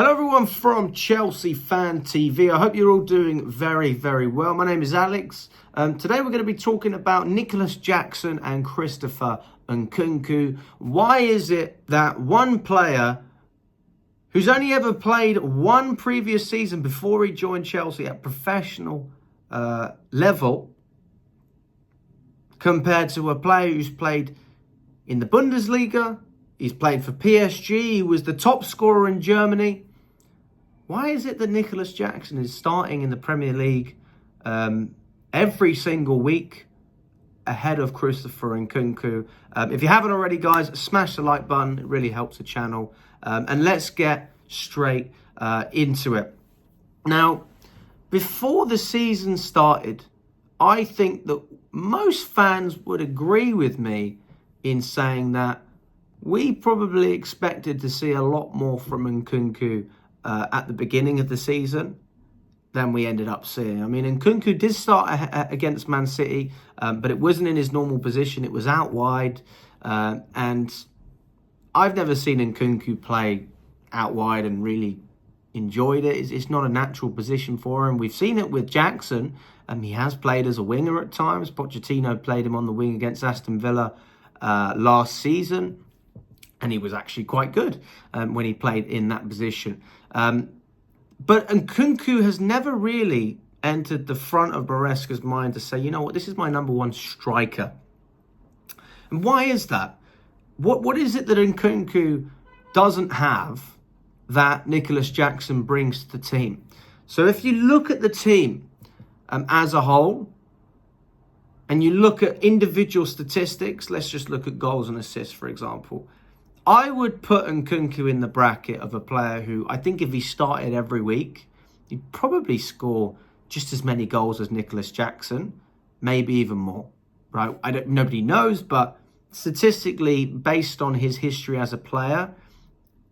Hello everyone from Chelsea Fan TV. I hope you're all doing very, very well. My name is Alex. Today we're going to be talking about Nicholas Jackson and Christopher Nkunku. Why is it that one player who's only ever played one previous season before he joined Chelsea at professional level, compared to a player who's played in the Bundesliga, he's played for PSG, he was the top scorer in Germany. Why is it that Nicholas Jackson is starting in the Premier League every single week ahead of Christopher Nkunku? If you haven't already, guys, smash the like button. It really helps the channel. And let's get straight into it. Now, before the season started, I think that most fans would agree with me in saying that we probably expected to see a lot more from Nkunku at the beginning of the season than we ended up seeing. I mean, Nkunku did start against Man City, but it wasn't in his normal position. It was out wide. And I've never seen Nkunku play out wide and really enjoyed it. It's not a natural position for him. We've seen it with Jackson, and he has played as a winger at times. Pochettino played him on the wing against Aston Villa last season, and he was actually quite good when he played in that position. But Nkunku has never really entered the front of Maresca's mind to say, you know what, this is my number one striker. And why is that? What is it that Nkunku doesn't have that Nicholas Jackson brings to the team? So if you look at the team as a whole, and you look at individual statistics, let's just look at goals and assists, for example. I would put Nkunku in the bracket of a player who, I think if he started every week, he'd probably score just as many goals as Nicholas Jackson, maybe even more, right? Nobody knows, but statistically, based on his history as a player,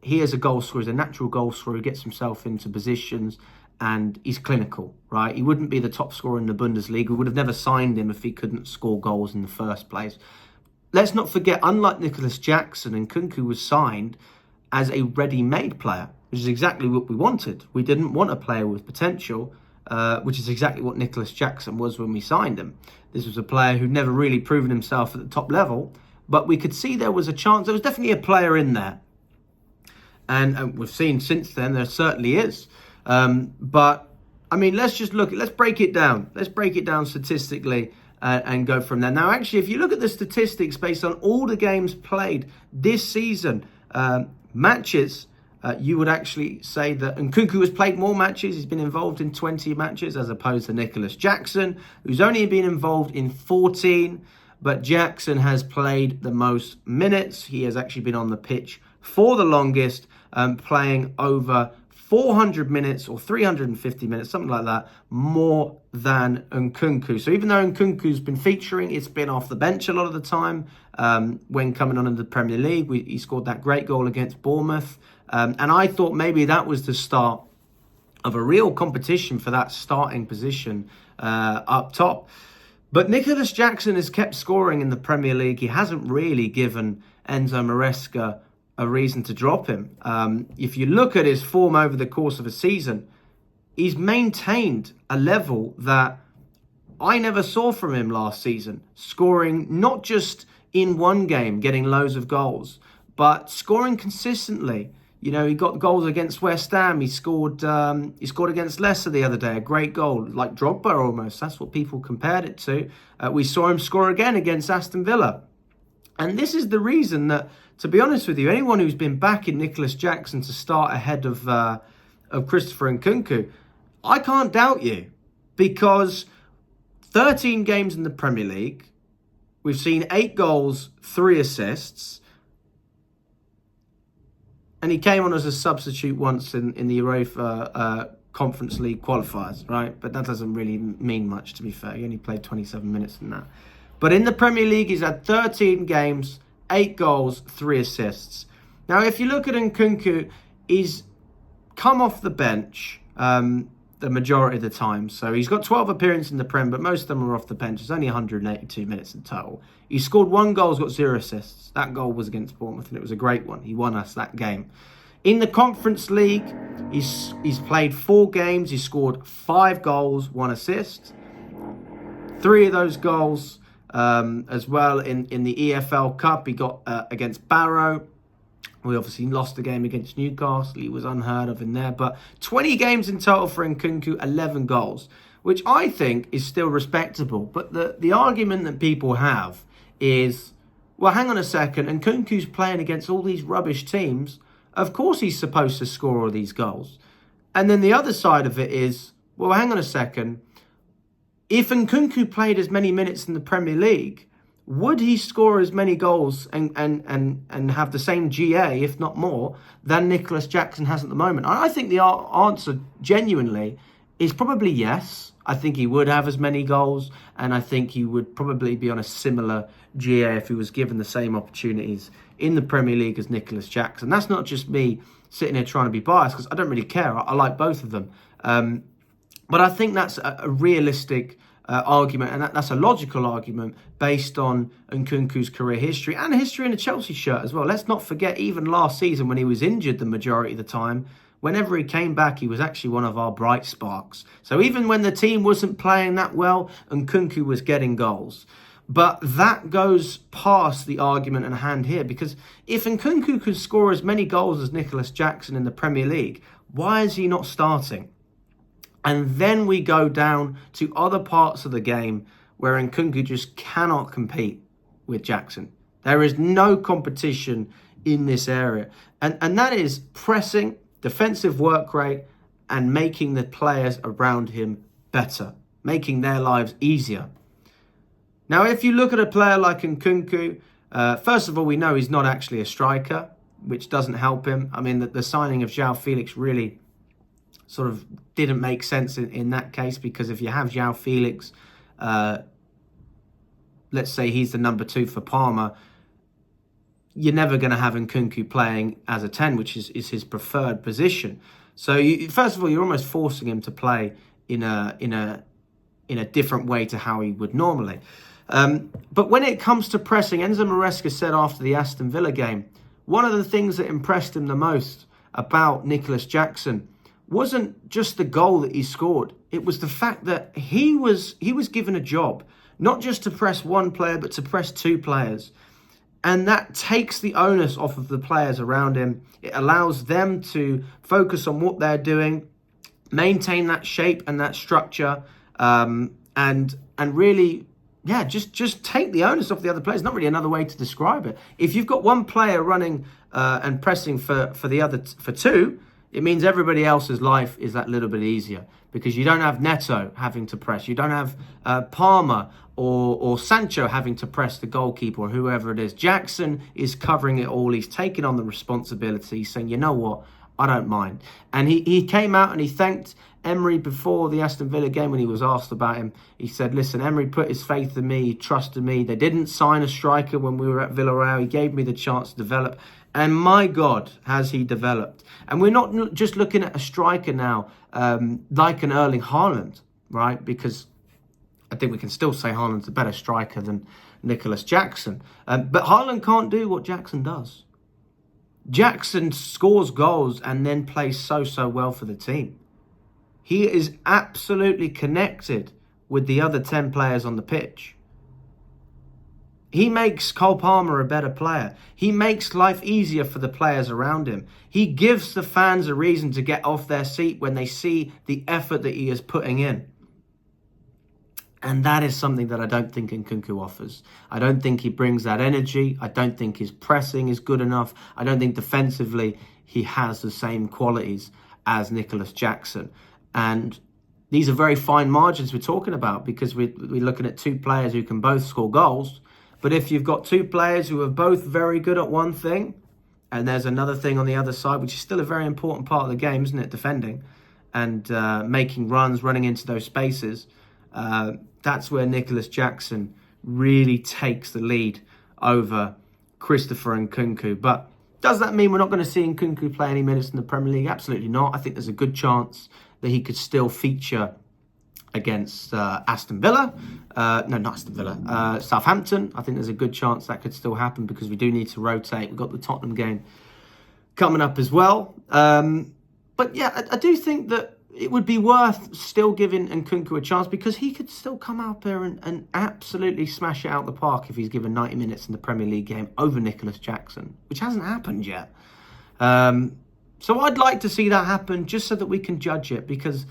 he is a goal scorer, he's a natural goal scorer who gets himself into positions, and he's clinical, right? He wouldn't be the top scorer in the Bundesliga. We would have never signed him if he couldn't score goals in the first place. Let's not forget, unlike Nicholas Jackson, Nkunku was signed as a ready-made player, which is exactly what we wanted. We didn't want a player with potential, which is exactly what Nicholas Jackson was when we signed him. This was a player who'd never really proven himself at the top level, but we could see there was a chance. There was definitely a player in there. And we've seen since then, there certainly is. But, I mean, let's break it down. Let's break it down statistically and go from there. Now, actually, if you look at the statistics based on all the games played this season, matches, you would actually say that Nkunku has played more matches. He's been involved in 20 matches as opposed to Nicholas Jackson, who's only been involved in 14. But Jackson has played the most minutes. He has actually been on the pitch for the longest, playing over 400 minutes or 350 minutes, something like that, more than Nkunku. So even though Nkunku's been featuring, it's been off the bench a lot of the time. When coming on in the Premier League, he scored that great goal against Bournemouth. And I thought maybe that was the start of a real competition for that starting position up top. But Nicholas Jackson has kept scoring in the Premier League. He hasn't really given Enzo Maresca a reason to drop him. If you look at his form over the course of a season, he's maintained a level that I never saw from him last season, scoring not just in one game, getting loads of goals, but scoring consistently. You know, he got goals against West Ham. He scored against Leicester the other day, a great goal, like Drogba almost. That's what people compared it to. We saw him score again against Aston Villa. And this is the reason that, to be honest with you, anyone who's been backing Nicholas Jackson to start ahead of Christopher Nkunku, I can't doubt you, because 13 games in the Premier League, we've seen 8 goals, 3 assists, and he came on as a substitute once in the Europa Conference League qualifiers, right? But that doesn't really mean much, to be fair. He only played 27 minutes in that. But in the Premier League, he's had 13 games, 8 goals, 3 assists. Now, if you look at Nkunku, he's come off the bench the majority of the time. So he's got 12 appearances in the Prem, but most of them are off the bench. It's only 182 minutes in total. He scored 1 goal, he's got 0 assists. That goal was against Bournemouth, and it was a great one. He won us that game. In the Conference League, He's played 4 games. He scored 5 goals, 1 assist. 3 of those goals as well in the EFL Cup. He got against Barrow. We obviously lost the game against Newcastle. He was unheard of in there. But 20 games in total for Nkunku, 11 goals, which I think is still respectable. But the argument that people have is, well, hang on a second. Nkunku's playing against all these rubbish teams. Of course he's supposed to score all these goals. And then the other side of it is, well, hang on a second. If Nkunku played as many minutes in the Premier League, would he score as many goals and have the same GA, if not more, than Nicholas Jackson has at the moment? I think the answer genuinely is probably yes. I think he would have as many goals, and I think he would probably be on a similar GA if he was given the same opportunities in the Premier League as Nicholas Jackson. That's not just me sitting here trying to be biased, because I don't really care. I like both of them. But I think that's a realistic argument, and that's a logical argument based on Nkunku's career history and history in a Chelsea shirt as well. Let's not forget, even last season when he was injured the majority of the time, whenever he came back, he was actually one of our bright sparks. So even when the team wasn't playing that well, Nkunku was getting goals. But that goes past the argument at hand here, because if Nkunku could score as many goals as Nicholas Jackson in the Premier League, why is he not starting? And then we go down to other parts of the game where Nkunku just cannot compete with Jackson. There is no competition in this area. And that is pressing, defensive work rate, and making the players around him better, making their lives easier. Now, if you look at a player like Nkunku, first of all, we know he's not actually a striker, which doesn't help him. I mean, the signing of João Felix really sort of didn't make sense in that case, because if you have João Felix, let's say he's the number 2 for Parma, you're never going to have Nkunku playing as a 10, which is his preferred position. So first of all, you're almost forcing him to play in a different way to how he would normally. But when it comes to pressing, Enzo Maresca said after the Aston Villa game, one of the things that impressed him the most about Nicholas Jackson wasn't just the goal that he scored. It was the fact that he was given a job, not just to press one player, but to press 2 players. And that takes the onus off of the players around him. It allows them to focus on what they're doing, maintain that shape and that structure, and really, yeah, just take the onus off the other players. Not really another way to describe it. If you've got one player running and pressing for the other for 2, it means everybody else's life is that little bit easier, because you don't have Neto having to press. You don't have Palmer or Sancho having to press the goalkeeper or whoever it is. Jackson is covering it all. He's taking on the responsibility, saying, you know what, I don't mind. And he came out and he thanked Emery before the Aston Villa game when he was asked about him. He said, listen, Emery put his faith in me. He trusted me. They didn't sign a striker when we were at Villarreal. He gave me the chance to develop. And my God, has he developed. And we're not just looking at a striker now like an Erling Haaland, right? Because I think we can still say Haaland's a better striker than Nicholas Jackson. But Haaland can't do what Jackson does. Jackson scores goals and then plays so well for the team. He is absolutely connected with the other 10 players on the pitch. He makes Cole Palmer a better player. He makes life easier for the players around him. He gives the fans a reason to get off their seat when they see the effort that he is putting in. And that is something that I don't think Nkunku offers. I don't think he brings that energy. I don't think his pressing is good enough. I don't think defensively he has the same qualities as Nicholas Jackson. And these are very fine margins we're talking about, because we're looking at 2 players who can both score goals. But if you've got 2 players who are both very good at one thing, and there's another thing on the other side, which is still a very important part of the game, isn't it? Defending and making runs, running into those spaces. That's where Nicholas Jackson really takes the lead over Christopher Nkunku. But does that mean we're not going to see Nkunku play any minutes in the Premier League? Absolutely not. I think there's a good chance that he could still feature against Aston Villa. No, not Aston Villa. Southampton. I think there's a good chance that could still happen, because we do need to rotate. We've got the Tottenham game coming up as well. But yeah, I do think that it would be worth still giving Nkunku a chance, because he could still come out there and absolutely smash it out the park if he's given 90 minutes in the Premier League game over Nicholas Jackson, which hasn't happened yet. So I'd like to see that happen, just so that we can judge it, because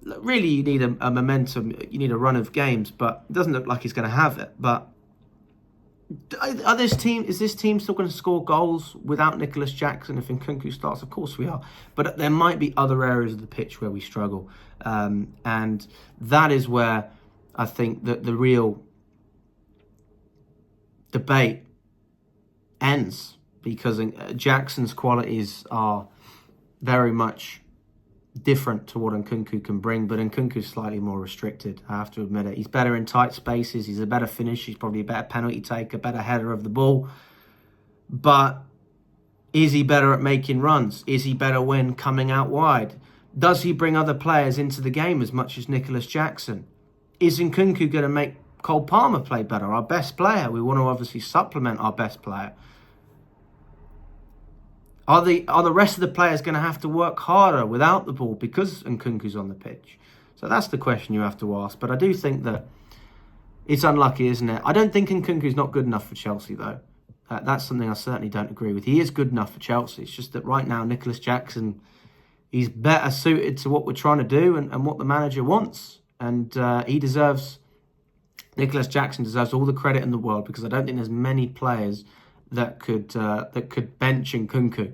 really you need a momentum, you need a run of games, but it doesn't look like he's going to have it. But is this team still going to score goals without Nicholas Jackson if Nkunku starts? Of course we are. But there might be other areas of the pitch where we struggle. And that is where I think that the real debate ends, because Jackson's qualities are very much different to what Nkunku can bring, but Nkunku's slightly more restricted, I have to admit it. He's better in tight spaces, he's a better finisher, he's probably a better penalty taker, better header of the ball. But is he better at making runs? Is he better when coming out wide? Does he bring other players into the game as much as Nicholas Jackson? Is Nkunku going to make Cole Palmer play better, our best player? We want to obviously supplement our best player. Are the rest of the players going to have to work harder without the ball because Nkunku's on the pitch? So that's the question you have to ask. But I do think that it's unlucky, isn't it? I don't think Nkunku's not good enough for Chelsea, though. That's something I certainly don't agree with. He is good enough for Chelsea. It's just that right now, Nicholas Jackson, he's better suited to what we're trying to do and what the manager wants. And Nicholas Jackson deserves all the credit in the world, because I don't think there's many players that could bench Nkunku,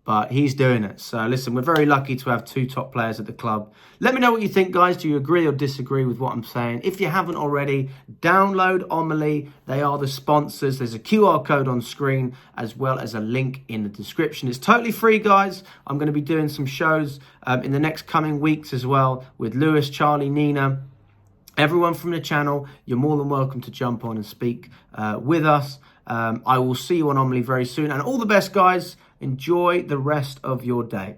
but he's doing it. So listen, we're very lucky to have two top players at the club. Let me know what you think, guys. Do you agree or disagree with what I'm saying? If you haven't already, download Omely. They are the sponsors. There's a QR code on screen as well as a link in the description. It's totally free, guys. I'm going to be doing some shows in the next coming weeks as well with Lewis, Charlie, Nina. Everyone from the channel, you're more than welcome to jump on and speak with us. I will see you on Omely very soon. And all the best, guys. Enjoy the rest of your day.